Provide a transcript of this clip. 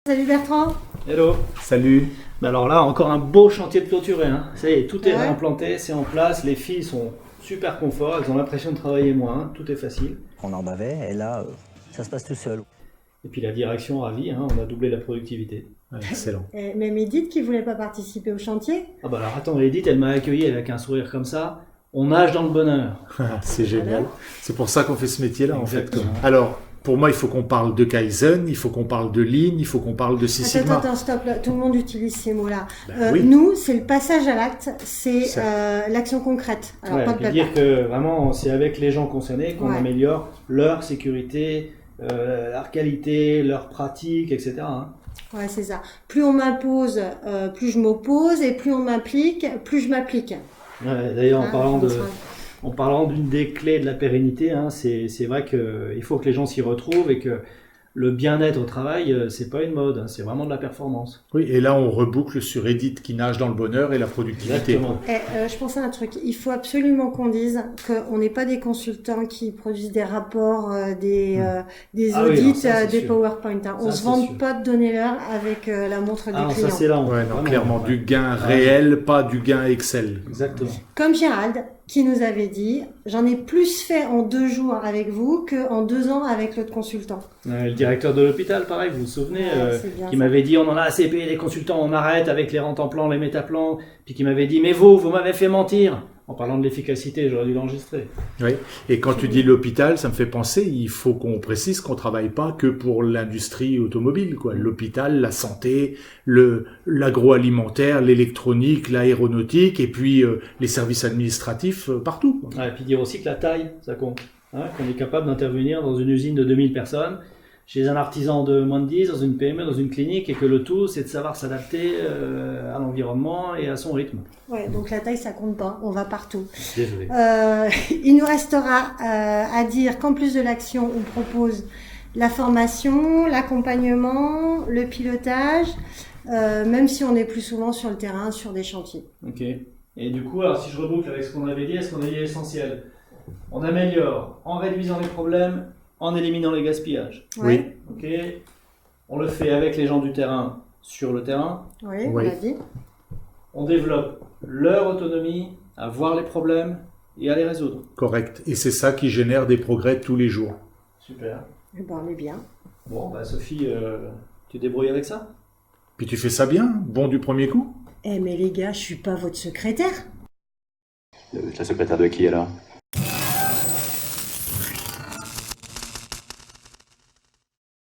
Salut Bertrand. Hello. Salut. Alors là, encore un beau chantier de clôturé. Ça y est, tout est Ouais. réimplanté, c'est en place. Les filles sont super confort, elles ont l'impression de travailler moins, tout est facile. On en bavait et là, ça se passe tout seul. Et puis la direction ravie, on a doublé la productivité. Ouais, excellent. Mais Edith qui voulait pas participer au chantier. Ah bah alors attends, Edith, elle m'a accueilli avec un sourire comme ça. On nage dans le bonheur. C'est génial. C'est pour ça qu'on fait ce métier-là, en fait. Exactement. Alors, pour moi, il faut qu'on parle de Kaizen, il faut qu'on parle de Lean, il faut qu'on parle de Six Sigma. Attends, stop, là. Tout le monde utilise ces mots-là. Oui. Nous, c'est le passage à l'acte, c'est Ça. l'action concrète. Alors, Ouais, pas et de puis blabla. dire que vraiment, c'est avec les gens concernés qu'on Ouais. améliore leur sécurité, leur qualité, leur pratique, etc. Ouais, c'est ça. Plus on m'impose, plus je m'oppose, et plus on m'implique, plus je m'applique. Ouais, d'ailleurs, Hein, en parlant d'une des clés de la pérennité, c'est vrai qu'il faut que les gens s'y retrouvent et que le bien-être au travail, c'est pas une mode, c'est vraiment de la performance. Oui, et là, on reboucle sur Edith qui nage dans le bonheur et la productivité. Exactement. Je pense à un truc. Il faut absolument qu'on dise qu'on n'est pas des consultants qui produisent des rapports, des Ah oui, audits, alors ça, c'est des sûr. PowerPoint. On Ça, se c'est vante sûr. pas de donner l'heure avec la montre du Ah, client. ça c'est là. Ouais, non, vraiment, clairement, ouais. du gain réel, pas du gain Excel. Exactement. Comme Gérald, qui nous avait dit, j'en ai plus fait en 2 jours avec vous qu'en 2 ans avec l'autre consultant. Le directeur de l'hôpital, pareil, vous vous souvenez, Ouais, c'est bien qui ça. m'avait dit on en a assez payé les consultants, on arrête avec les rentes en plan, les métaplans, puis qui m'avait dit mais vous m'avez fait mentir. En parlant de l'efficacité, j'aurais dû l'enregistrer. Oui. Et quand tu dis l'hôpital, ça me fait penser, il faut qu'on précise qu'on travaille pas que pour l'industrie automobile, quoi. L'hôpital, la santé, l'agroalimentaire, l'électronique, l'aéronautique, et puis les services administratifs partout, quoi. Ouais, et puis dire aussi que la taille, ça compte. Qu'on est capable d'intervenir dans une usine de 2000 personnes, chez un artisan de moins de 10, dans une PME, dans une clinique, et que le tout, c'est de savoir s'adapter à l'environnement et à son rythme. Ouais, donc la taille, ça compte pas. On va partout. Désolé. Il nous restera à dire qu'en plus de l'action, on propose la formation, l'accompagnement, le pilotage, même si on est plus souvent sur le terrain, sur des chantiers. Ok. Et du coup, alors si je reboucle avec ce qu'on avait dit, est-ce qu'on a dit l'essentiel? On améliore en réduisant les problèmes, en éliminant les gaspillages. Ouais. Ok. On le fait avec les gens du terrain, sur le terrain. Oui, Oui. on l'a dit. On développe leur autonomie à voir les problèmes et à les résoudre. Correct. Et c'est ça qui génère des progrès tous les jours. Super. Eh ben, on est bien. Bon, bah Sophie, tu te débrouilles avec ça? Puis tu fais ça bien, bon du premier coup. Eh mais les gars, je suis pas votre secrétaire. La secrétaire de qui alors?